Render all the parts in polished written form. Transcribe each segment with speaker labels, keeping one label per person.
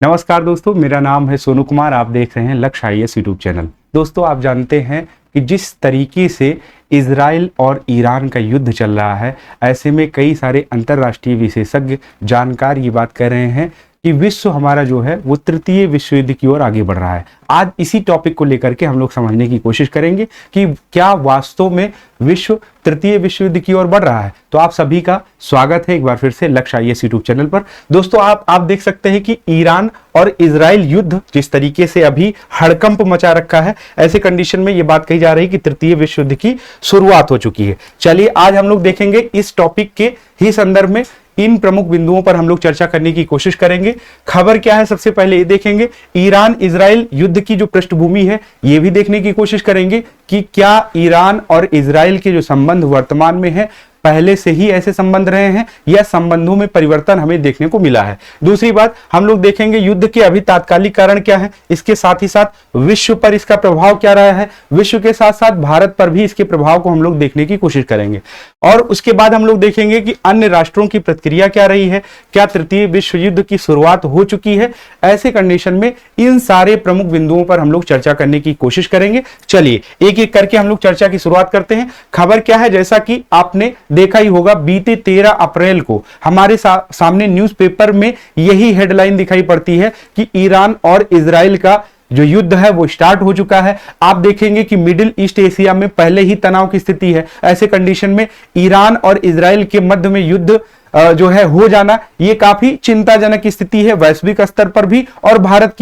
Speaker 1: नमस्कार दोस्तों, मेरा नाम है सोनू कुमार। आप देख रहे हैं लक्ष्य आईएएस यूट्यूब चैनल। दोस्तों, आप जानते हैं कि जिस तरीके से इजराइल और ईरान का युद्ध चल रहा है, ऐसे में कई सारे अंतर्राष्ट्रीय विशेषज्ञ जानकार ये बात कर रहे हैं कि विश्व हमारा जो है वो तृतीय विश्व युद्ध की ओर आगे बढ़ रहा है। आज इसी टॉपिक को लेकर के हम लोग समझने की कोशिश करेंगे कि क्या वास्तव में विश्व तृतीय विश्व युद्ध की ओर बढ़ रहा है। तो आप सभी का स्वागत है एक बार फिर से लक्ष्य आईएएस यूट्यूब चैनल पर। दोस्तों, आप देख सकते हैं कि ईरान और इजराइल युद्ध जिस तरीके से अभी हड़कंप मचा रखा है, ऐसे कंडीशन में ये बात कही जा रही है कि तृतीय विश्व युद्ध की शुरुआत हो चुकी है। चलिए आज हम लोग देखेंगे इस टॉपिक के ही संदर्भ में इन प्रमुख बिंदुओं पर हम लोग चर्चा करने की कोशिश करेंगे। खबर क्या है, सबसे पहले ये देखेंगे। ईरान इजराइल युद्ध की जो पृष्ठभूमि है ये भी देखने की कोशिश करेंगे कि क्या ईरान और इजराइल के जो संबंध वर्तमान में है पहले से ही ऐसे संबंध रहे हैं या संबंधों में परिवर्तन हमें देखने को मिला है। दूसरी बात, हम लोग देखेंगे युद्ध के अभी तात्कालिक कारण क्या है, इसके साथ ही साथ विश्व पर इसका प्रभाव क्या रहा है, विश्व के साथ साथ भारत पर भी इसके प्रभाव को हम लोग देखने की कोशिश करेंगे। और उसके बाद हम लोग देखेंगे कि अन्य राष्ट्रों की प्रतिक्रिया क्या रही है, क्या तृतीय विश्व युद्ध की शुरुआत हो चुकी है। ऐसे कंडीशन में इन सारे प्रमुख बिंदुओं पर हम लोग चर्चा करने की कोशिश करेंगे। चलिए एक एक करके हम लोग चर्चा की शुरुआत करते हैं। खबर क्या है, जैसा कि आपने देखा ही होगा, बीते 13 अप्रैल को हमारे सामने न्यूज़पेपर में यही हेडलाइन दिखाई पड़ती है कि ईरान और इजराइल का जो युद्ध है वो स्टार्ट हो चुका है। आप देखेंगे कि मिडिल ईस्ट एशिया में पहले ही तनाव की स्थिति है। ऐसे कंडीशन में ईरान और इजराइल के मध्य में युद्ध जो है हो जाना, ये काफी चिंताजनक स्थिति है वैश्विक स्तर पर भी, और भारत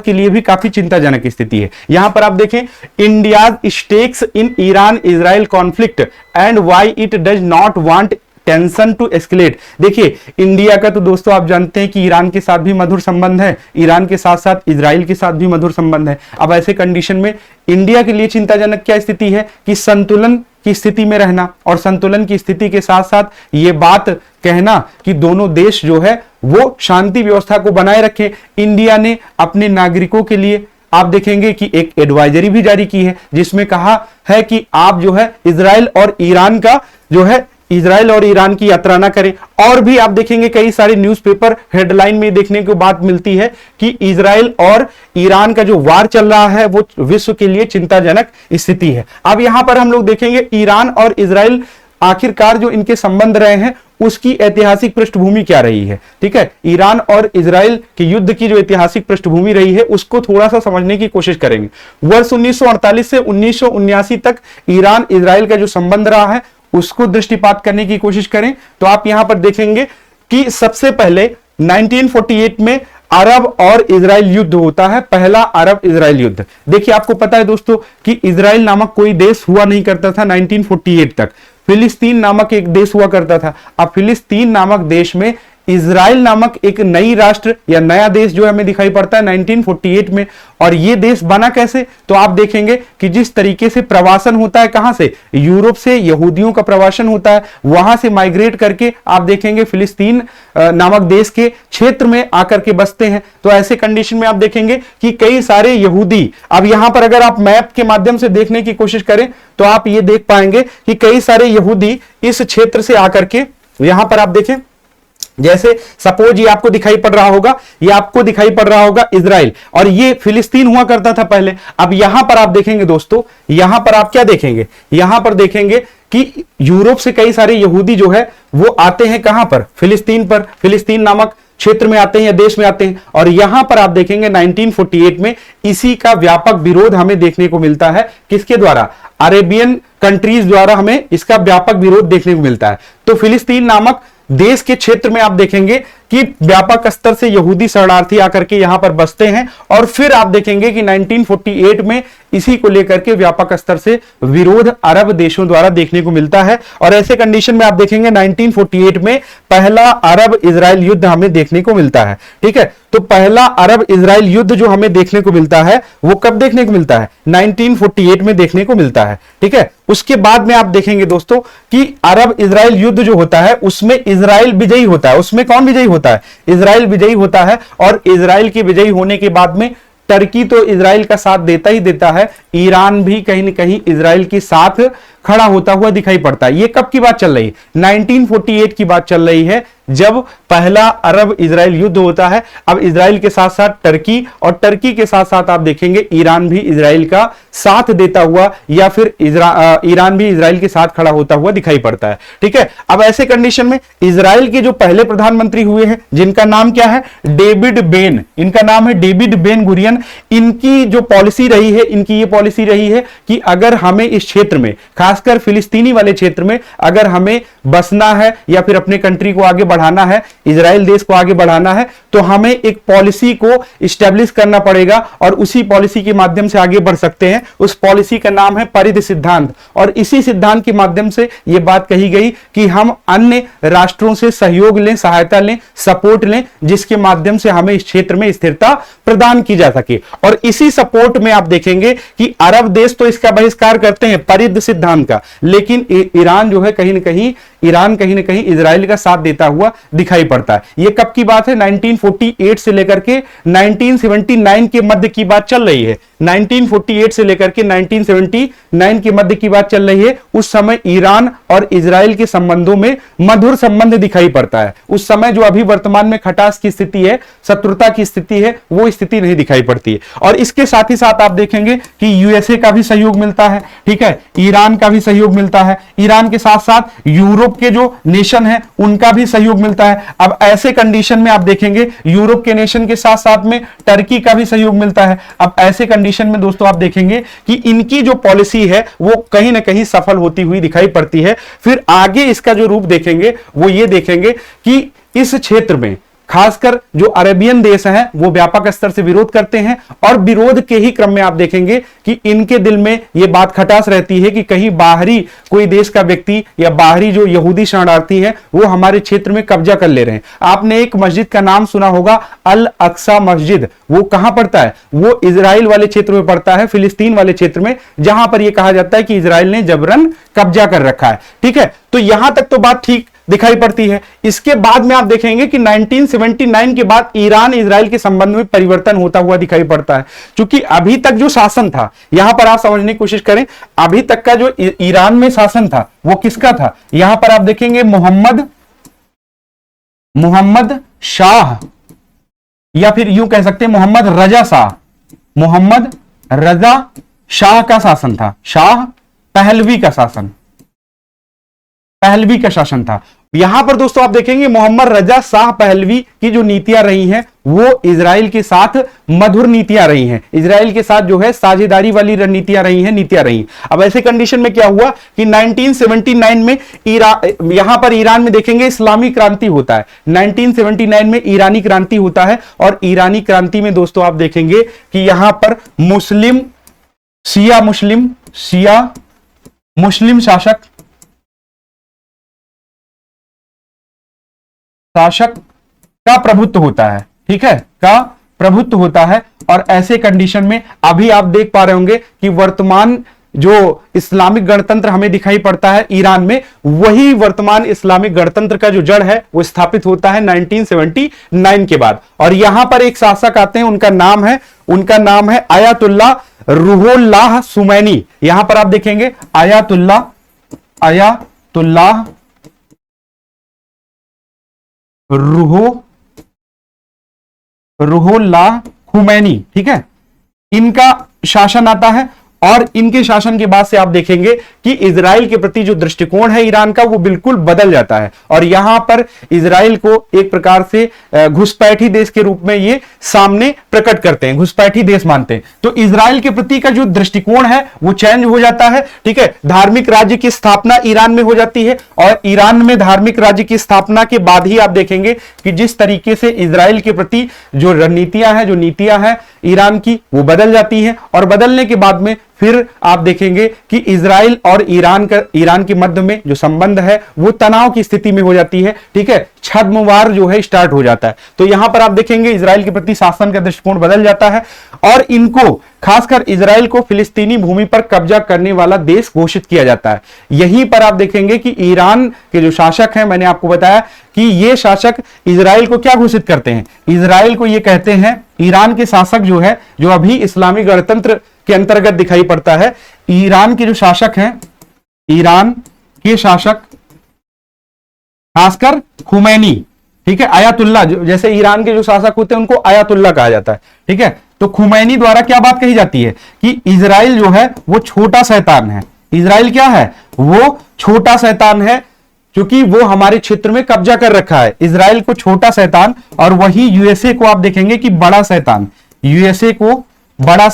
Speaker 1: के लिए भी काफी चिंताजनक स्थिति है। यहां पर आप देखें, India stakes in Iran Israel conflict and why it does not want tension to escalate. देखिए, इंडिया का तो दोस्तों आप जानते हैं कि ईरान के साथ भी मधुर संबंध है, ईरान के साथ साथ इजराइल के साथ भी मधुर संबंध है। अब ऐसे कंडीशन में इंडिया के लिए चिंताजनक क्या स्थिति है कि संतुलन की स्थिति में रहना, और संतुलन की स्थिति के साथ साथ ये बात कहना कि दोनों देश जो है वो शांति व्यवस्था को बनाए रखें। इंडिया ने अपने नागरिकों के लिए आप देखेंगे कि एक एडवाइजरी भी जारी की है, जिसमें कहा है कि आप जो है इजराइल और ईरान की यात्रा ना करें। और भी आप देखेंगे कई सारे न्यूज़पेपर हेडलाइन में देखने को बात मिलती है कि इजराइल और ईरान का जो वार चल रहा है वो विश्व के लिए चिंताजनक स्थिति है। अब यहां पर हम लोग देखेंगे ईरान और इजराइल आखिरकार जो इनके संबंध रहे हैं उसकी ऐतिहासिक पृष्ठभूमि क्या रही है। ठीक है, ईरान और इजराइल के युद्ध की जो ऐतिहासिक पृष्ठभूमि रही है उसको थोड़ा सा समझने की कोशिश करेंगे। वर्ष 1948 से 1979 तक ईरान इजराइल का जो संबंध रहा है उसको दृष्टिपात करने की कोशिश करें तो आप यहां पर देखेंगे कि सबसे पहले 1948 में अरब और इजराइल युद्ध होता है, पहला अरब इजराइल युद्ध। देखिए, आपको पता है दोस्तों कि इजराइल नामक कोई देश हुआ नहीं करता था 1948 तक। फिलिस्तीन नामक एक देश हुआ करता था। अब फिलिस्तीन नामक देश में इजराइल नामक एक नई राष्ट्र या नया देश जो हमें दिखाई पड़ता है 1948 में। और ये देश बना कैसे, तो आप देखेंगे कि जिस तरीके से प्रवासन होता है, कहां से, यूरोप से यहूदियों का प्रवासन होता है, वहां से माइग्रेट करके आप देखेंगे फिलिस्तीन नामक देश के क्षेत्र में आकर के बसते हैं। तो ऐसे कंडीशन में आप देखेंगे कि कई सारे यहूदी, अब यहां पर अगर आप मैप के माध्यम से देखने की कोशिश करें तो आप ये देख पाएंगे कि कई सारे यहूदी इस क्षेत्र से आकर के, यहां पर आप देखें, जैसे सपोज ये आपको दिखाई पड़ रहा होगा इजराइल, और ये फिलिस्तीन हुआ करता था पहले। अब यहां पर आप देखेंगे दोस्तों, यहां पर आप क्या देखेंगे, यहां पर देखेंगे कि यूरोप से कई सारे यहूदी जो है वो आते हैं कहां पर, फिलिस्तीन नामक क्षेत्र में आते हैं या देश में आते हैं। और यहां पर आप देखेंगे 1948 में इसी का व्यापक विरोध हमें देखने को मिलता है। किसके द्वारा, अरेबियन कंट्रीज द्वारा हमें इसका व्यापक विरोध देखने को मिलता है। तो फिलिस्तीन नामक देश के क्षेत्र में आप देखेंगे कि व्यापक स्तर से यहूदी शरणार्थी आकर के यहां पर बसते हैं। और फिर आप देखेंगे कि 1948 में इसी को लेकर के व्यापक स्तर से विरोध अरब देशों द्वारा देखने को मिलता है। और ऐसे कंडीशन में आप देखेंगे 1948 में पहला अरब इजराइल युद्ध हमें देखने को मिलता है। ठीक है, तो पहला अरब इजराइल युद्ध जो हमें देखने को मिलता है वो कब देखने को मिलता है, 1948 में देखने को मिलता है। ठीक है, उसके बाद में आप देखेंगे दोस्तों कि अरब इजराइल युद्ध जो होता है उसमें इजराइल विजयी होता है। उसमें कौन विजयी होता है, इजराइल विजयी होता है। और इजराइल के विजयी होने के बाद में टर्की तो इजराइल का साथ देता ही देता है, ईरान भी कहीं ना कहीं इजराइल के साथ खड़ा होता हुआ दिखाई पड़ता है। ये कब की बात चल रही है, 1948 की बात चल रही है, जब पहला अरब इजराइल युद्ध होता है। अब इजराइल के साथ साथ टर्की, और टर्की के साथ साथ आप देखेंगे ईरान भी इजराइल का साथ देता हुआ, या फिर ईरान भी इजराइल के साथ खड़ा होता हुआ दिखाई पड़ता है। ठीक है, अब ऐसे कंडीशन में इजराइल के जो पहले प्रधानमंत्री हुए हैं, जिनका नाम क्या है, डेविड बेन, इनका नाम है डेविड बेन गुरियन। इनकी जो पॉलिसी रही है, इनकी ये पॉलिसी रही है कि अगर हमें इस क्षेत्र में, खासकर फिलिस्तीनी वाले क्षेत्र में अगर हमें बसना है या फिर अपने कंट्री को आगे बढ़ाना है, इजराइल देश को आगे बढ़ाना है, तो हमें एक पॉलिसी को इस्टेब्लिश करना पड़ेगा और उसी पॉलिसी के माध्यम से आगे बढ़ सकते हैं। उस पॉलिसी का नाम है परिध सिद्धांत, और इसी सिद्धांत के माध्यम से यह बात कही गई कि हम अन्य राष्ट्रों से सहयोग लें, सहायता लें, सपोर्ट लें, जिसके माध्यम से हमें इस क्षेत्र में स्थिरता प्रदान की जा सके। और इसी सपोर्ट में आप देखेंगे कि अरब देश तो इसका बहिष्कार करते हैं परिध सिद्धांत का, लेकिन ईरान जो है कहीं ना कहीं इजराइल का साथ देता हुआ दिखाई पड़ता है। यह कब की बात है, 1948 से लेकर के 1979 के मध्य की बात चल रही है। 1948 से लेकर के 1979 के मध्य की बात चल रही है। उस समय ईरान और इजराइल के संबंधों में मधुर संबंध दिखाई पड़ता है। उस समय जो अभी वर्तमान में खटास की स्थिति है, शत्रुता की स्थिति है, वो स्थिति नहीं दिखाई पड़ती है। और इसके साथ ही साथ आप देखेंगे कि यूएसए का भी सहयोग मिलता है। ठीक है, ईरान का भी सहयोग मिलता है। ईरान के साथ साथ यूरोप के जो नेशन है उनका भी सहयोग मिलता है। अब ऐसे कंडीशन में आप देखेंगे यूरोप के नेशन के साथ साथ में टर्की का भी सहयोग मिलता है। अब ऐसे कंडीशन में दोस्तों आप देखेंगे कि इनकी जो पॉलिसी है वो कहीं ना कहीं सफल होती हुई दिखाई पड़ती है। फिर आगे इसका जो रूप देखेंगे वो ये देखेंगे कि इस क्षेत्र में खासकर जो अरेबियन देश हैं वो व्यापक स्तर से विरोध करते हैं, और विरोध के ही क्रम में आप देखेंगे कि इनके दिल में यह बात खटास रहती है कि कहीं बाहरी कोई देश का व्यक्ति या बाहरी जो यहूदी शरणार्थी हैं वो हमारे क्षेत्र में कब्जा कर ले रहे हैं। आपने एक मस्जिद का नाम सुना होगा, अल अक्सा मस्जिद। वो कहां पड़ता है, वो इजराइल वाले क्षेत्र में पड़ता है, फिलिस्तीन वाले क्षेत्र में, जहां पर यह कहा जाता है कि इजराइल ने जबरन कब्जा कर रखा है। ठीक है, तो यहां तक तो बात ठीक दिखाई पड़ती है। इसके बाद में आप देखेंगे कि 1979 के बाद ईरान इजराइल के संबंध में परिवर्तन होता हुआ दिखाई पड़ता है। क्योंकि अभी तक जो शासन था, यहां पर आप समझने की कोशिश करें, अभी तक का जो ईरान में शासन था वो किसका था। यहां पर आप देखेंगे मोहम्मद शाह, या फिर यूं कह सकते हैं मोहम्मद रजा शाह, मोहम्मद रजा शाह का शासन था। शाह पहलवी का शासन था। यहां पर दोस्तों आप देखेंगे मोहम्मद रजा शाह पहलवी की जो नीतियां रही हैं वो इजराइल के साथ मधुर नीतियां रही हैं, इजराइल के साथ जो है साझेदारी वाली रणनीतियां रही। अब ऐसे कंडीशन में क्या हुआ कि 1979 में यहां पर ईरान में देखेंगे इस्लामी क्रांति होता है। 1979 में ईरानी क्रांति होता है, और ईरानी क्रांति में दोस्तों आप देखेंगे कि यहां पर शिया मुस्लिम शासक का प्रभुत्व होता है। ठीक है, का प्रभुत्व होता है। और ऐसे कंडीशन में अभी आप देख पा रहे होंगे कि वर्तमान जो इस्लामिक गणतंत्र हमें दिखाई पड़ता है ईरान में, वही वर्तमान इस्लामिक गणतंत्र का जो जड़ है वो स्थापित होता है 1979 के बाद। और यहां पर एक शासक आते हैं, उनका नाम है आयतुल्लाह रूहुल्लाह सुमैनी। यहां पर आप देखेंगे आयतुल्लाह रूहुल्लाह खुमैनी। ठीक है, इनका शासन आता है, और इनके शासन के बाद से आप देखेंगे कि इजराइल के प्रति जो दृष्टिकोण है ईरान का वो बिल्कुल बदल जाता है। और यहां पर इजराइल को एक प्रकार से घुसपैठी देश के रूप में ये सामने प्रकट करते हैं, घुसपैठी देश मानते हैं। तो इजराइल के प्रति का जो दृष्टिकोण है वो चेंज हो जाता है। ठीक है, धार्मिक राज्य की स्थापना ईरान में हो जाती है, और ईरान में धार्मिक राज्य की स्थापना के बाद ही आप देखेंगे कि जिस तरीके से इजराइल के प्रति जो रणनीतियां हैं, जो नीतियां हैं ईरान की, वो बदल जाती हैं। और बदलने के बाद में फिर आप देखेंगे कि इजराइल और ईरान के मध्य में जो संबंध है वो तनाव की स्थिति में हो जाती है। ठीक है, छद्मवार जो है स्टार्ट हो जाता है। तो यहां पर आप देखेंगे इजराइल के प्रति शासन का दृष्टिकोण बदल जाता है, और इनको खासकर इजराइल को फिलिस्तीनी भूमि पर कब्जा करने वाला देश घोषित किया जाता है। यहीं पर आप देखेंगे कि ईरान के जो शासक हैं, मैंने आपको बताया कि ये शासक इजराइल को क्या घोषित करते हैं, इजराइल को ये कहते हैं, ईरान के शासक जो है, जो अभी इस्लामी गणतंत्र के अंतर्गत दिखाई पड़ता है, ईरान के जो शासक हैं, ईरान के शासक खासकर खुमैनी, ठीक है, आयतुल्ला, जैसे ईरान के जो शासक होते हैं उनको आयतुल्ला कहा जाता है। ठीक है, तो खुमैनी द्वारा क्या बात कही जाती है कि इजराइल जो है वो छोटा शैतान है। इजराइल क्या है, वो छोटा शैतान है, क्योंकि वो हमारे क्षेत्र में कब्जा कर रखा है। इजराइल को छोटा शैतान, और वही यूएसए को आप देखेंगे कि बड़ा शैतान। यूएसए को बड़ा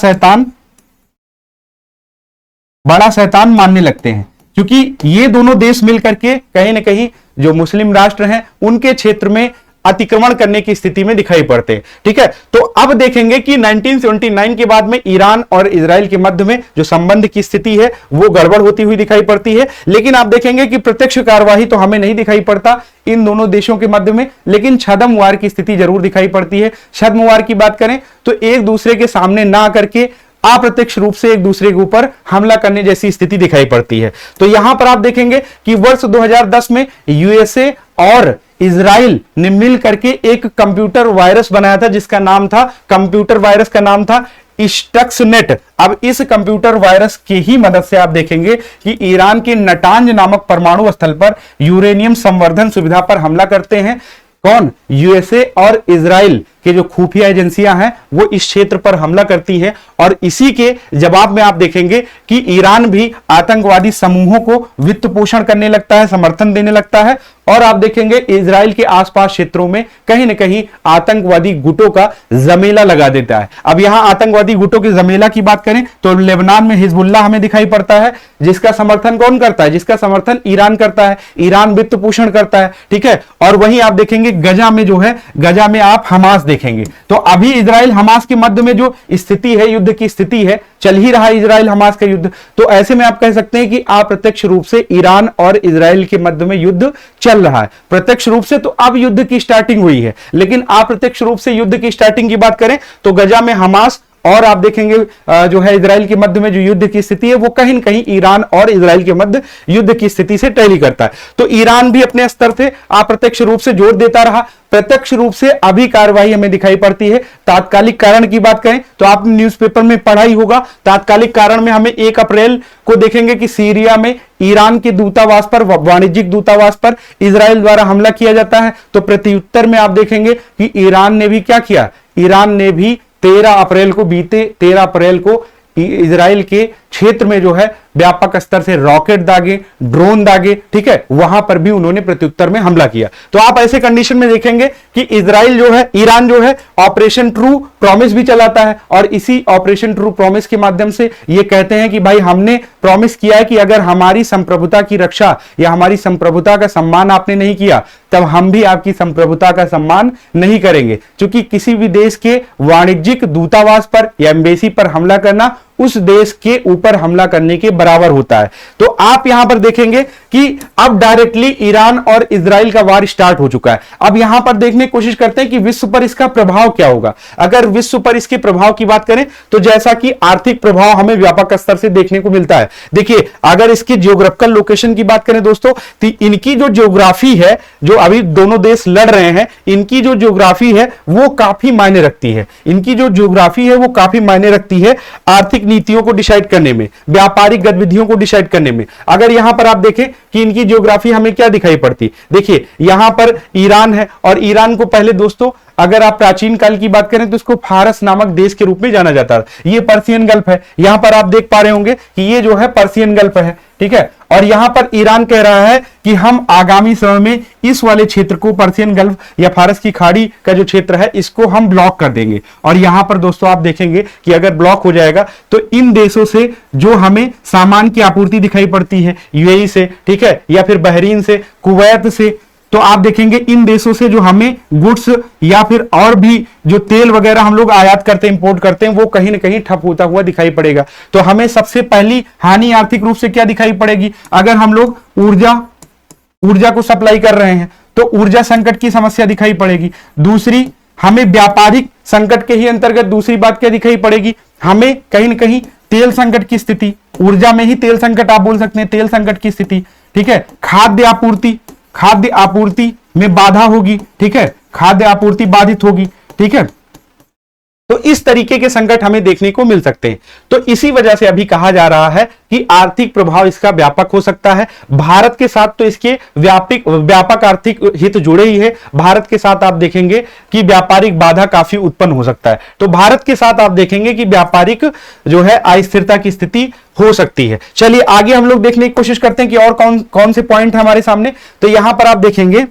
Speaker 1: शैतान मानने लगते हैं, क्योंकि ये दोनों देश मिलकर के कहीं ना कहीं जो मुस्लिम राष्ट्र हैं उनके क्षेत्र में अतिक्रमण करने की स्थिति में दिखाई पड़ते हैं। ठीक है, तो अब देखेंगे कि 1979 के बाद में ईरान और इजराइल के मध्य में जो संबंध की स्थिति है वो गड़बड़ होती हुई दिखाई पड़ती है। लेकिन आप देखेंगे कि प्रत्यक्ष कार्यवाही तो हमें नहीं दिखाई पड़ता इन दोनों देशों के मध्य में, लेकिन छद्म वार की स्थिति जरूर दिखाई पड़ती है। छद्म वार की बात करें तो एक दूसरे के सामने ना करके अप्रत्यक्ष रूप से एक दूसरे के ऊपर हमला करने जैसी स्थिति दिखाई पड़ती है। तो यहां पर आप देखेंगे कि वर्ष 2010 में यूएसए और इजराइल ने मिल करके एक कंप्यूटर वायरस बनाया था, जिसका नाम था, कंप्यूटर वायरस का नाम था स्टक्सनेट। अब इस कंप्यूटर वायरस की ही मदद से आप देखेंगे कि ईरान के नटांज नामक परमाणु स्थल पर यूरेनियम संवर्धन सुविधा पर हमला करते हैं। कौन, यूएसए और इजराइल के जो खुफिया एजेंसियां हैं वो इस क्षेत्र पर हमला करती हैं, और इसी के जवाब में आप देखेंगे कि ईरान भी आतंकवादी समूहों को वित्त पोषण करने लगता है, समर्थन देने लगता है, और आप देखेंगे इजराइल के आसपास क्षेत्रों में कहीं ना कहीं आतंकवादी गुटों का जमेला लगा देता है। अब यहां आतंकवादी गुटों के जमेला की बात करें तो लेबनान में हिजबुल्लाह हमें दिखाई पड़ता है, जिसका समर्थन कौन करता है, जिसका समर्थन ईरान करता है, ईरान वित्त पोषण करता है। ठीक है, और वहीं आप देखेंगे गजा में जो है, गजा में आप हमास देखेंगे। तो अभी इजराइल हमास के मध्य में जो स्थिति है, युद्ध की स्थिति है, चल ही रहा है इजराइल हमास का युद्ध। तो ऐसे में आप कह सकते हैं कि अप्रत्यक्ष रूप से ईरान और इजराइल के मध्य में युद्ध चल रहा है। प्रत्यक्ष रूप से तो अब युद्ध की स्टार्टिंग हुई है, लेकिन अप्रत्यक्ष रूप से युद्ध की स्टार्टिंग की बात करें तो गजा में हमास और आप देखेंगे जो है इजराइल के मध्य में जो युद्ध की स्थिति है वो कहीं न कहीं ईरान और इजराइल के मध्य युद्ध की स्थिति से टैली करता है। तो ईरान भी अपने स्तर से अप्रत्यक्ष रूप से जोर देता रहा, प्रत्यक्ष रूप से अभी कार्रवाई हमें दिखाई पड़ती है। तात्कालिक कारण की बात करें तो आपने न्यूज़पेपर में पढ़ा ही होगा, तात्कालिक कारण में हमें 1 अप्रैल को देखेंगे कि सीरिया में ईरान के दूतावास पर, वाणिज्यिक दूतावास पर इजराइल द्वारा हमला किया जाता है। तो प्रत्युत्तर में आप देखेंगे कि ईरान ने भी क्या किया, ईरान ने भी 13 अप्रैल को इजराइल के क्षेत्र में जो है व्यापक स्तर से रॉकेट दागे, ड्रोन दागे। ठीक है, वहां पर भी उन्होंने प्रत्युत्तर में हमला किया। तो आप ऐसे कंडीशन में देखेंगे कि इजराइल जो है, ईरान जो है ऑपरेशन ट्रू प्रॉमिस भी चलाता है, और इसी ऑपरेशन ट्रू प्रॉमिस के माध्यम से ये कहते हैं कि भाई हमने प्रॉमिस किया है कि अगर हमारी संप्रभुता की रक्षा या हमारी संप्रभुता का सम्मान आपने नहीं किया तब हम भी आपकी संप्रभुता का सम्मान नहीं करेंगे। क्योंकि किसी भी देश के वाणिज्यिक दूतावास पर या एम्बेसी पर हमला करना उस देश के ऊपर हमला करने के बराबर होता है। तो आप यहां पर देखेंगे कि अब डायरेक्टली ईरान और इजराइल का वार स्टार्ट हो चुका है। अब यहां पर देखने की कोशिश करते हैं कि विश्व पर इसका प्रभाव क्या होगा। अगर विश्व पर इसके प्रभाव की बात करें तो जैसा कि आर्थिक प्रभाव हमें व्यापक स्तर से देखने को मिलता है। देखिए, अगर इसकी जियोग्राफिकल लोकेशन की बात करें दोस्तों, तो इनकी जो ज्योग्राफी है, जो अभी दोनों देश लड़ रहे हैं, इनकी जो ज्योग्राफी है वो काफी मायने रखती है। इनकी जो ज्योग्राफी है वो काफी मायने रखती है आर्थिक नीतियों को डिसाइड करने में, व्यापारिक गतिविधियों को डिसाइड करने में। अगर यहां पर आप देखें कि इनकी ज्योग्राफी हमें क्या दिखाई पड़ती, देखिए यहां पर ईरान है, और ईरान को पहले दोस्तों अगर आप प्राचीन काल की बात करें तो इसको फारस नामक देश के रूप में जाना जाता है। ये पर्सियन गल्फ है, यहां पर आप देख पा रहे होंगे कि ये जो है पर्सियन गल्फ है। ठीक है, और यहां पर ईरान कह रहा है कि हम आगामी समय में इस वाले क्षेत्र को, पर्सियन गल्फ या फारस की खाड़ी का जो क्षेत्र है, इसको हम ब्लॉक कर देंगे। और यहां पर दोस्तों आप देखेंगे कि अगर ब्लॉक हो जाएगा तो इन देशों से जो हमें सामान की आपूर्ति दिखाई पड़ती है, यूएई से, ठीक है, या फिर बहरीन से, कुवैत से, तो आप देखेंगे इन देशों से जो हमें गुड्स या फिर और भी जो तेल वगैरह हम लोग आयात करते हैं, इंपोर्ट करते हैं, वो कहीं ना कहीं ठप होता हुआ दिखाई पड़ेगा। तो हमें सबसे पहली हानि आर्थिक रूप से क्या दिखाई पड़ेगी, अगर हम लोग ऊर्जा को सप्लाई कर रहे हैं तो ऊर्जा संकट की समस्या दिखाई पड़ेगी। दूसरी, हमें व्यापारिक संकट के ही अंतर्गत दूसरी बात क्या दिखाई पड़ेगी, हमें कहीं ना कहीं तेल संकट की स्थिति, ऊर्जा में ही तेल संकट आप बोल सकते हैं, तेल संकट की स्थिति। ठीक है, खाद्य आपूर्ति में बाधा होगी। ठीक है, खाद्य आपूर्ति बाधित होगी। ठीक है, तो इस तरीके के संकट हमें देखने को मिल सकते हैं। तो इसी वजह से अभी कहा जा रहा है कि आर्थिक प्रभाव इसका व्यापक हो सकता है। भारत के साथ तो इसके व्यापक आर्थिक हित जुड़े ही है। भारत के साथ आप देखेंगे कि व्यापारिक बाधा काफी उत्पन्न हो सकता है। तो भारत के साथ आप देखेंगे कि व्यापारिक जो है अस्थिरता की स्थिति हो सकती है। चलिए आगे हम लोग देखने की कोशिश करते हैं कि और कौन कौन से पॉइंट हमारे सामने। तो यहां पर आप देखेंगे,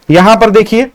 Speaker 1: यहां पर देखिए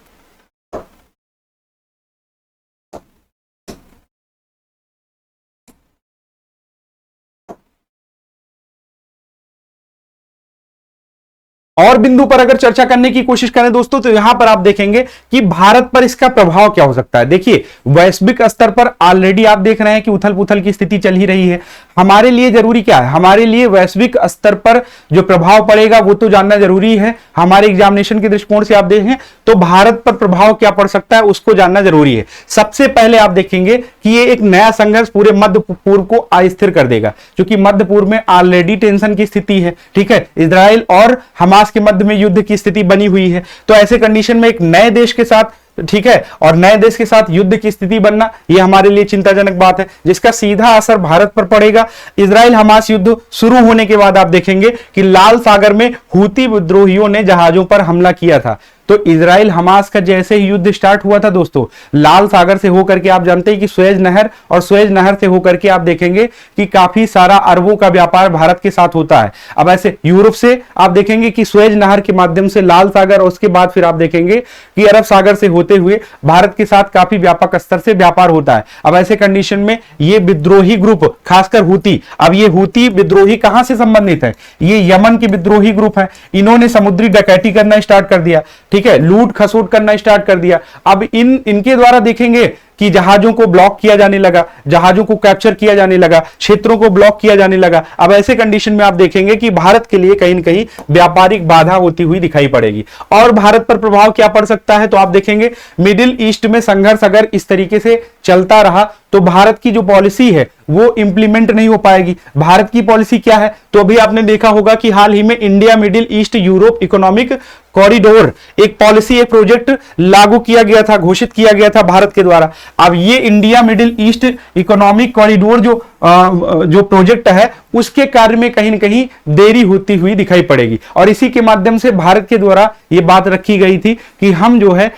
Speaker 1: और बिंदु पर अगर चर्चा करने की कोशिश करें दोस्तों, तो यहां पर आप देखेंगे कि भारत पर इसका प्रभाव क्या हो सकता है। देखिए वैश्विक स्तर पर ऑलरेडी आप देख रहे हैं कि उथल पुथल की स्थिति चल ही रही है। हमारे लिए जरूरी क्या है, हमारे लिए वैश्विक स्तर पर जो प्रभाव पड़ेगा वो तो जानना जरूरी है। हमारे एग्जामिनेशन के दृष्टिकोण से आप देखें तो भारत पर प्रभाव क्या पड़ सकता है उसको जानना जरूरी है। सबसे पहले आप देखेंगे कि ये एक नया संघर्ष पूरे मध्य पूर्व को अस्थिर कर देगा, क्योंकि मध्य पूर्व में ऑलरेडी टेंशन की स्थिति है। ठीक है, इजराइल और हमास के मध्य में युद्ध की स्थिति बनी हुई है। तो ऐसे कंडीशन में एक नए देश के साथ, ठीक है, और नए देश के साथ युद्ध की स्थिति बनना यह हमारे लिए चिंताजनक बात है, जिसका सीधा असर भारत पर पड़ेगा। इजराइल हमास युद्ध शुरू होने के बाद आप देखेंगे कि लाल सागर में हूती विद्रोहियों ने जहाजों पर हमला किया था। तो इजराइल हमास का जैसे ही युद्ध स्टार्ट हुआ था दोस्तों, लाल सागर से होकर के आप जानते हैं कि सुएज नहर, और सुएज नहर से होकर के आप देखेंगे कि काफी सारा अरबों का व्यापार भारत के साथ होता है। अब ऐसे यूरोप से आप देखेंगे कि सुएज नहर के माध्यम से लाल सागर, और उसके बाद फिर आप देखेंगे कि अरब सागर से होते हुए भारत के साथ काफी व्यापक स्तर से व्यापार होता है। अब ऐसे कंडीशन में ये विद्रोही ग्रुप, खासकर हूती, अब ये हूती विद्रोही कहां से संबंधित है, ये यमन के विद्रोही ग्रुप है। इन्होंने समुद्री डकैती करना स्टार्ट कर दिया, ठीक है, लूट खसोट करना स्टार्ट कर दिया। अब इनके द्वारा देखेंगे कि जहाजों को ब्लॉक किया जाने लगा, जहाजों को कैप्चर किया जाने लगा, क्षेत्रों को ब्लॉक किया जाने लगा। अब ऐसे कंडीशन में आप देखेंगे कि भारत के लिए कहीं न कहीं व्यापारिक बाधा होती हुई दिखाई पड़ेगी। और भारत पर प्रभाव क्या पड़ सकता है, तो आप देखेंगे मिडिल ईस्ट में संघर्ष अगर इस तरीके से चलता रहा तो भारत की जो पॉलिसी है वो इंप्लीमेंट नहीं हो पाएगी। भारत की पॉलिसी क्या है, तो अभी आपने देखा होगा कि हाल ही में India middle east Europe economic corridor एक पॉलिसी, एक प्रोजेक्ट लागू किया गया था, घोषित किया गया था भारत के द्वारा। अब ये India middle east economic corridor जो प्रोजेक्ट है उसके कार्य में कहीं न कहीं देरी होती हुई दिखाई पड़ेगी। और इसी के माध्यम से भारत के द्वारा ये बात रखी गई थी कि हम जो है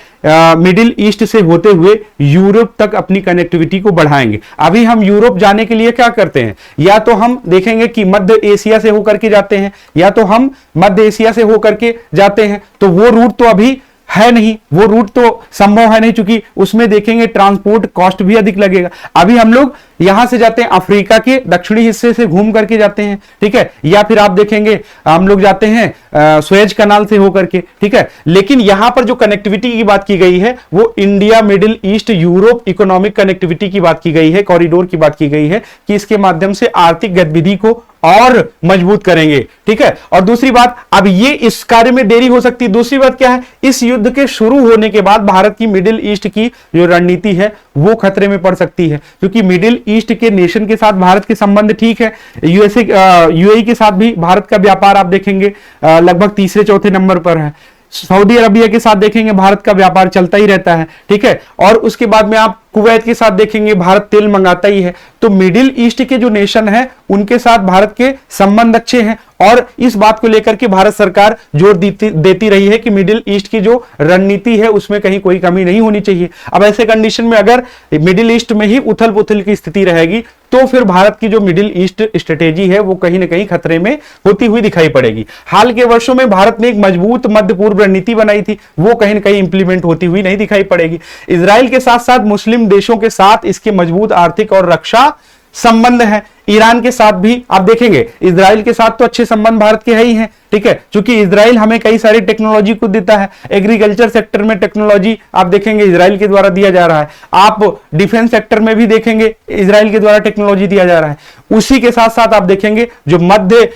Speaker 1: मिडिल ईस्ट से होते हुए यूरोप तक अपनी कनेक्टिविटी को बढ़ाएंगे। अभी हम यूरोप जाने के लिए क्या करते हैं, या तो हम देखेंगे कि मध्य एशिया से होकर के जाते हैं, या तो हम मध्य एशिया से होकर के जाते हैं। तो वो रूट तो अभी है नहीं, वो रूट तो संभव है नहीं, क्योंकि उसमें देखेंगे ट्रांसपोर्ट कॉस्ट भी अधिक लगेगा। अभी हम लोग यहां से जाते हैं, अफ्रीका के दक्षिणी हिस्से से घूम करके जाते हैं, ठीक है, या फिर आप देखेंगे हम लोग जाते हैं सुएज कनाल से होकर के, ठीक है। लेकिन यहां पर जो कनेक्टिविटी की बात की गई है वो India middle east Europe economic connectivity की बात की गई है, कॉरिडोर की बात की गई है कि इसके माध्यम से आर्थिक गतिविधि को और मजबूत करेंगे, ठीक है। और दूसरी बात, अब ये इस कार्य में देरी हो सकती है। दूसरी बात क्या है, इस युद्ध के शुरू होने के बाद भारत की मिडिल ईस्ट की जो रणनीति है वो खतरे में पड़ सकती है, क्योंकि मिडिल ईस्ट के नेशन के साथ भारत के संबंध ठीक है। यूएई के साथ भी भारत का व्यापार आप देखेंगे लगभग तीसरे चौथे नंबर पर है। सऊदी अरबिया के साथ देखेंगे भारत का व्यापार चलता ही रहता है, ठीक है। और उसके बाद में आप कुवैत के साथ देखेंगे भारत तेल मंगाता ही है। तो मिडिल ईस्ट के जो नेशन है उनके साथ भारत के संबंध अच्छे हैं, और इस बात को लेकर के भारत सरकार जोर देती रही है कि मिडिल ईस्ट की जो रणनीति है उसमें कहीं कोई कमी नहीं होनी चाहिए। अब ऐसे कंडीशन में अगर मिडिल ईस्ट में ही उथल पुथल की स्थिति रहेगी तो फिर भारत की जो मिडिल ईस्ट स्ट्रेटेजी है वो कहीं ना कहीं खतरे में होती हुई दिखाई पड़ेगी। हाल के वर्षों में भारत ने एक मजबूत मध्य पूर्व रणनीति बनाई थी, वो कहीं ना कहीं इंप्लीमेंट होती हुई नहीं दिखाई पड़ेगी। इजराइल के साथ साथ मुस्लिम देशों के साथ इसके मजबूत आर्थिक और रक्षा संबंध है। ईरान के साथ भी आप देखेंगे, इजराइल के साथ तो अच्छे संबंध भारत के है ही हैं, ठीक है, क्योंकि इजराइल हमें कई सारी टेक्नोलॉजी को देता है। एग्रीकल्चर सेक्टर में टेक्नोलॉजी आप देखेंगे इजराइल के द्वारा दिया जा रहा है। आप डिफेंस सेक्टर में भी देखेंगे इजराइल के द्वारा टेक्नोलॉजी दिया जा रहा है। उसी के साथ साथ आप देखेंगे जो मध्य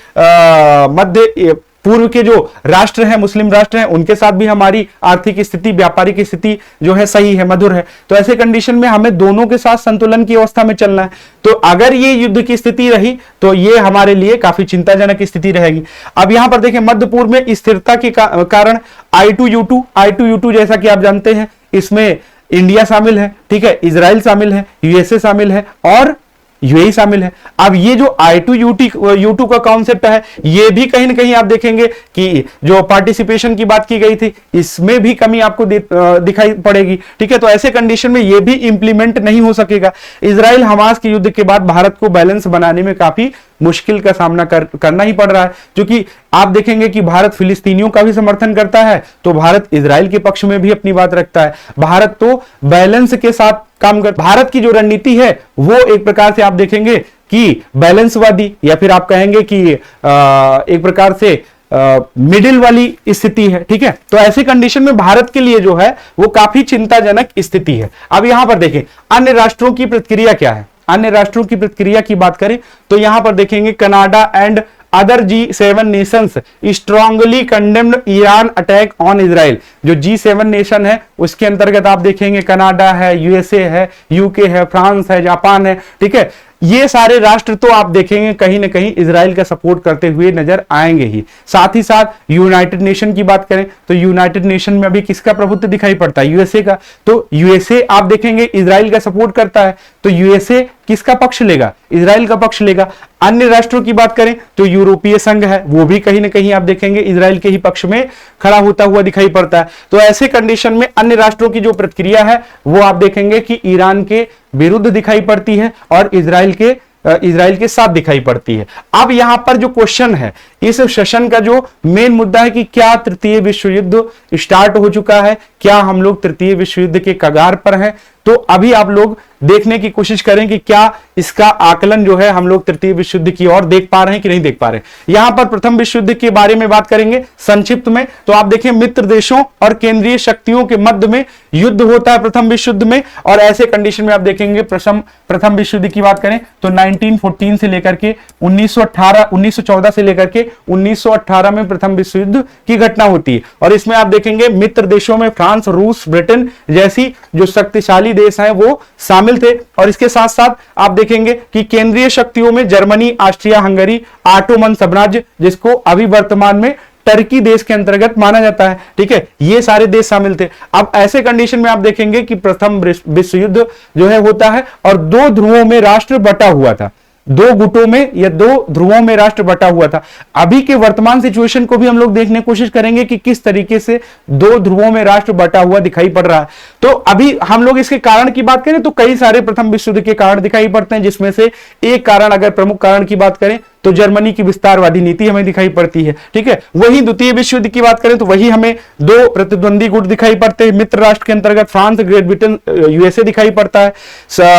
Speaker 1: पूर्व के जो राष्ट्र हैं, मुस्लिम राष्ट्र हैं, उनके साथ भी हमारी आर्थिक स्थिति, व्यापारिक स्थिति जो है सही है, मधुर है। तो ऐसे कंडीशन में हमें दोनों के साथ संतुलन की अवस्था में चलना है। तो अगर ये युद्ध की स्थिति रही तो ये हमारे लिए काफी चिंताजनक स्थिति रहेगी। अब यहां पर देखें मध्य पूर्व में स्थिरता के कारण I2U2 जैसा कि आप जानते हैं, इसमें इंडिया शामिल है, ठीक है, इजराइल शामिल है, यूएसए शामिल है और यूएई शामिल है। अब ये जो I2U2 का कॉन्सेप्ट है, ये भी कहीं ना कहीं आप देखेंगे कि जो पार्टिसिपेशन की बात की गई थी, इसमें भी कमी आपको दिखाई पड़ेगी, ठीक है। तो ऐसे कंडीशन में ये भी इंप्लीमेंट नहीं हो सकेगा। इजराइल हमास के युद्ध के बाद भारत को बैलेंस बनाने में काफी मुश्किल का सामना करना ही पड़ रहा है, क्योंकि आप देखेंगे कि भारत फिलिस्तीनियों का भी समर्थन करता है, तो भारत इजराइल के पक्ष में भी अपनी बात रखता है। भारत तो बैलेंस के साथ काम कर, भारत की जो रणनीति है वो एक प्रकार से आप देखेंगे कि बैलेंसवादी, या फिर आप कहेंगे कि एक प्रकार से मिडिल वाली स्थिति है, ठीक है। तो ऐसी कंडीशन में भारत के लिए जो है वो काफी चिंताजनक स्थिति है। अब यहां पर देखें अन्य राष्ट्रों की प्रतिक्रिया क्या है। अन्य राष्ट्रों की प्रतिक्रिया की बात करें तो यहां पर देखेंगे Canada and other G7 Nations strongly condemned Iran attack on Israel. जो G7 नेशन है उसके अंतर्गत आप देखेंगे कनाडा है, यूएसए है, यूके है, फ्रांस है, जापान है, ठीक है। ये सारे राष्ट्र तो आप देखेंगे कहीं ना कहीं इजराइल का सपोर्ट करते हुए नजर आएंगे ही। साथ ही साथ यूनाइटेड नेशन की बात करें तो यूनाइटेड नेशन में अभी किसका प्रभुत्व दिखाई पड़ता है, यूएसए का। तो यूएसए आप देखेंगे इजराइल का सपोर्ट करता है, तो यूएसए किसका पक्ष लेगा, इजराइल का पक्ष लेगा। अन्य राष्ट्रों की बात करें तो यूरोपीय संघ है, वो भी कहीं ना कहीं आप देखेंगे इजराइल के ही पक्ष में खड़ा होता हुआ दिखाई पड़ता है। तो ऐसे कंडीशन में अन्य राष्ट्रों की जो प्रतिक्रिया है वो आप देखेंगे कि ईरान के विरुद्ध दिखाई पड़ती है और इजराइल के साथ दिखाई पड़ती है। अब यहां पर जो क्वेश्चन है इस सेशन का जो मेन मुद्दा है कि क्या तृतीय विश्व युद्ध स्टार्ट हो चुका है, क्या हम लोग तृतीय विश्व युद्ध के कगार पर हैं। तो अभी आप लोग देखने की कोशिश करें कि क्या इसका आकलन जो है हम लोग तृतीय विश्व युद्ध की ओर देख पा रहे हैं कि नहीं देख पा रहे हैं। यहां पर प्रथम विश्व युद्ध के बारे में बात करेंगे संक्षिप्त में। तो आप देखिए मित्र देशों और केंद्रीय शक्तियों के मध्य में युद्ध होता है प्रथम विश्व युद्ध में, और ऐसे कंडीशन में आप देखेंगे प्रथम विश्व युद्ध की बात करें तो 1914 से लेकर के 1914 से लेकर के 1918 में प्रथम विश्व युद्ध की घटना होती है। और इसमें आप देखेंगे मित्र देशों में फ्रांस, रूस, ब्रिटेन जैसी जो शक्तिशाली देश हैं वो शामिल थे। और इसके साथ साथ आप देखेंगे कि केंद्रीय शक्तियों में जर्मनी, ऑस्ट्रिया हंगरी, ऑटोमन साम्राज्य जिसको अभी वर्तमान में टर्की देश के अंतर्गत माना जाता है, ठीक है, ये सारे देश शामिल थे। अब ऐसे कंडीशन में आप देखेंगे कि प्रथम विश्व युद्ध जो है होता है और दो ध्रुवों में राष्ट्र बटा हुआ था, दो गुटों में या दो ध्रुवों में राष्ट्र बटा हुआ था। अभी के वर्तमान सिचुएशन को भी हम लोग देखने की कोशिश करेंगे कि किस तरीके से दो ध्रुवों में राष्ट्र बटा हुआ दिखाई पड़ रहा है। तो अभी हम लोग इसके कारण की बात करें तो कई सारे प्रथम विश्व युद्ध के कारण दिखाई पड़ते हैं, जिसमें से एक कारण अगर प्रमुख कारण की बात करें तो जर्मनी की विस्तारवादी नीति हमें दिखाई पड़ती है, ठीक है। वही द्वितीय विश्व युद्ध की बात करें तो वही हमें दो प्रतिद्वंदी गुट दिखाई पड़ते हैं। मित्र राष्ट्र के अंतर्गत फ्रांस, ग्रेट ब्रिटेन, यूएसए दिखाई पड़ता है,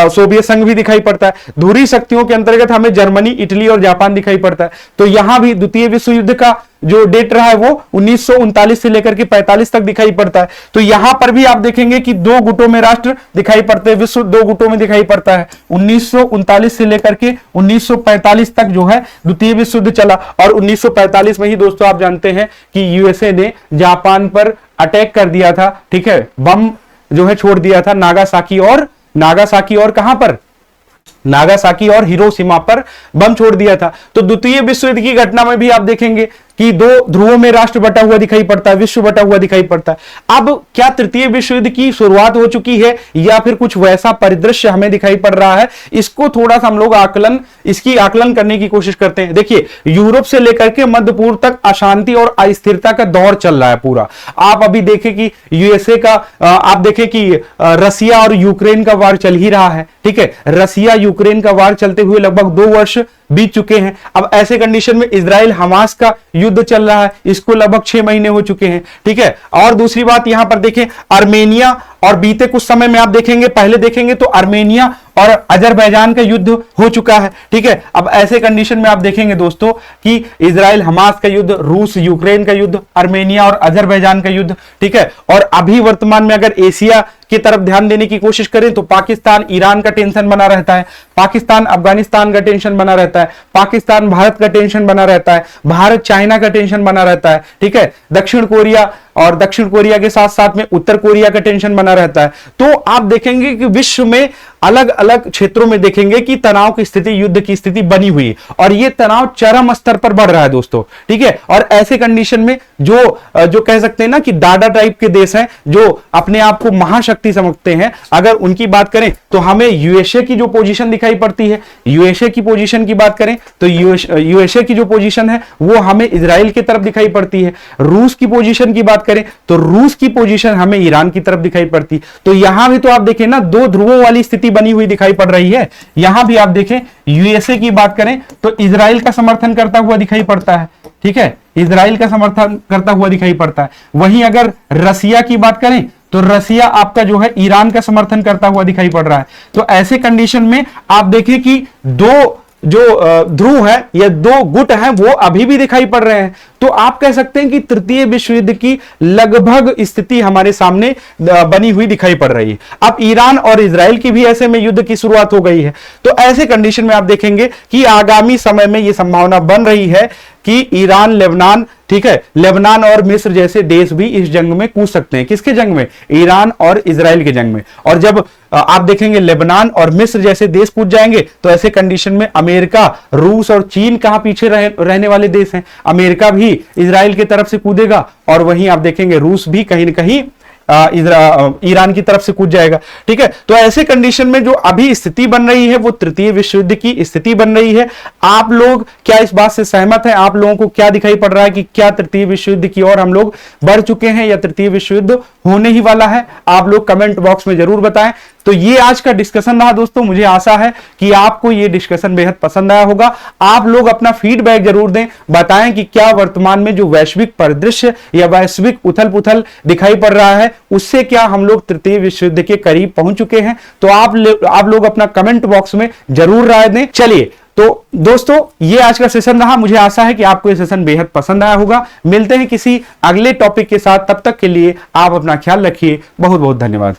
Speaker 1: सोवियत संघ भी दिखाई पड़ता है। धुरी शक्तियों के अंतर्गत हमें जर्मनी, इटली और जापान दिखाई पड़ता है। तो यहां भी द्वितीय विश्व युद्ध का जो डेट रहा है वो 1939 से लेकर के 45 तक दिखाई पड़ता है। तो यहां पर भी आप देखेंगे कि दो गुटों में राष्ट्र दिखाई पड़ते हैं, विश्व दो गुटों में दिखाई पड़ता है। 1939 से लेकर के 1945 तक जो है द्वितीय विश्व युद्ध चला, और 1945 में ही दोस्तों आप जानते हैं कि यूएसए ने जापान पर अटैक कर दिया था, ठीक है, बम जो है छोड़ दिया था नागासाकी और कहां पर, नागासाकी और हिरोशिमा पर बम छोड़ दिया था। तो द्वितीय विश्व युद्ध की घटना में भी आप देखेंगे कि दो ध्रुवों में राष्ट्र बटा हुआ दिखाई पड़ता है, विश्व बटा हुआ दिखाई पड़ता है। अब क्या तृतीय विश्व युद्ध की शुरुआत हो चुकी है या फिर कुछ वैसा परिदृश्य हमें दिखाई पड़ रहा है, इसको थोड़ा सा हम लोग इसकी आकलन करने की कोशिश करते हैं। देखिए यूरोप से लेकर के मध्य पूर्व तक अशांति और अस्थिरता का दौर चल रहा है पूरा। आप अभी देखें कि यूएसए का आप देखें कि रसिया और यूक्रेन का वार चल ही रहा है, ठीक है, रसिया यूक्रेन का वार चलते हुए लगभग 2 वर्ष बीत चुके हैं। अब ऐसे कंडीशन में इजराइल हमास का युद्ध चल रहा है, इसको लगभग 6 महीने हो चुके हैं, ठीक है। और दूसरी बात यहां पर देखें आर्मेनिया, और बीते कुछ समय में आप देखेंगे, पहले देखेंगे तो आर्मेनिया और अजरबैजान का युद्ध हो चुका है, ठीक है। अब ऐसे कंडीशन में आप देखेंगे दोस्तों कि इजराइल हमास का युद्ध, रूस यूक्रेन का युद्ध, आर्मेनिया और अजरबैजान का युद्ध, ठीक है। और अभी वर्तमान में अगर एशिया की तरफ ध्यान देने की कोशिश करें तो पाकिस्तान ईरान का टेंशन बना रहता है। पाकिस्तान अफगानिस्तान का टेंशन बना रहता है, पाकिस्तान भारत का टेंशन बना रहता है, भारत चाइना का टेंशन बना रहता है, ठीक है, दक्षिण कोरिया और दक्षिण कोरिया के साथ साथ में उत्तर कोरिया का टेंशन बना रहता है। तो आप देखेंगे कि विश्व में अलग अलग क्षेत्रों में देखेंगे कि तनाव की स्थिति, युद्ध की स्थिति बनी हुई है और यह तनाव चरम स्तर पर बढ़ रहा है दोस्तों, ठीक है। और ऐसे कंडीशन में जो कह सकते हैं ना कि डाडा टाइप के देश हैं जो अपने आप को महाशक्ति समझते हैं, अगर उनकी बात करें तो हमें यूएसए की जो पोजीशन दिखाई पड़ती है, यूएसए की पोजीशन की बात करें तो यूएसए की जो पोजीशन है वो हमें इजराइल की तरफ दिखाई पड़ती है। रूस की पोजीशन की बात करें तो रूस की पोजीशन हमें ईरान की तरफ दिखाई पड़ती है। तो यहां भी तो आप देखें ना, दो ध्रुवों वाली स्थिति बनी हुई दिखाई पड़ रही है। यहां भी आप देखें यूएसए की बात करें तो इजराइल का समर्थन करता हुआ दिखाई पड़ता है, ठीक है, इजराइल का समर्थन करता हुआ दिखाई पड़ता है। वहीं अगर रसिया की बात करें तो रसिया आपका जो है ईरान का समर्थन करता हुआ दिखाई पड़ रहा है। तो ऐसे कंडीशन में आप देखें कि दो जो ध्रुव है या दो गुट हैं वो अभी भी दिखाई पड़ रहे हैं। तो आप कह सकते हैं कि तृतीय विश्व युद्ध की लगभग स्थिति हमारे सामने बनी हुई दिखाई पड़ रही है। अब ईरान और इजराइल की भी ऐसे में युद्ध की शुरुआत हो गई है। तो ऐसे कंडीशन में आप देखेंगे कि आगामी समय में यह संभावना बन रही है कि ईरान, लेबनान, ठीक है, लेबनान और मिस्र जैसे देश भी इस जंग में कूद सकते हैं। किसके जंग में? ईरान और इजराइल के जंग में। और जब आप देखेंगे लेबनान और मिस्र जैसे देश कूद जाएंगे तो ऐसे कंडीशन में अमेरिका, रूस और चीन कहां पीछे रहने वाले देश हैं? अमेरिका भी इजराइल की तरफ से कूदेगा और वहीं आप देखेंगे रूस भी कहीं ना कहीं ईरान की तरफ से कूद जाएगा, ठीक है। तो ऐसे कंडीशन में जो अभी स्थिति बन रही है वो तृतीय विश्व युद्ध की स्थिति बन रही है। आप लोग क्या इस बात से सहमत हैं? आप लोगों को क्या दिखाई पड़ रहा है कि क्या तृतीय विश्व युद्ध की ओर हम लोग बढ़ चुके हैं या तृतीय विश्व युद्ध होने ही वाला है? आप लोग कमेंट बॉक्स में जरूर बताएं। तो ये आज का डिस्कशन रहा दोस्तों। मुझे आशा है कि आपको ये डिस्कशन बेहद पसंद आया होगा। आप लोग अपना फीडबैक जरूर दें, बताएं कि क्या वर्तमान में जो वैश्विक परिदृश्य या वैश्विक उथल पुथल दिखाई पड़ रहा है उससे क्या हम लोग तृतीय विश्व युद्ध के करीब पहुंच चुके हैं? तो आप लोग अपना कमेंट बॉक्स में जरूर राय दें। चलिए तो दोस्तों ये आज का सेशन रहा। मुझे आशा है कि आपको ये सेशन बेहद पसंद आया होगा। मिलते हैं किसी अगले टॉपिक के साथ, तब तक के लिए आप अपना ख्याल रखिए। बहुत बहुत धन्यवाद।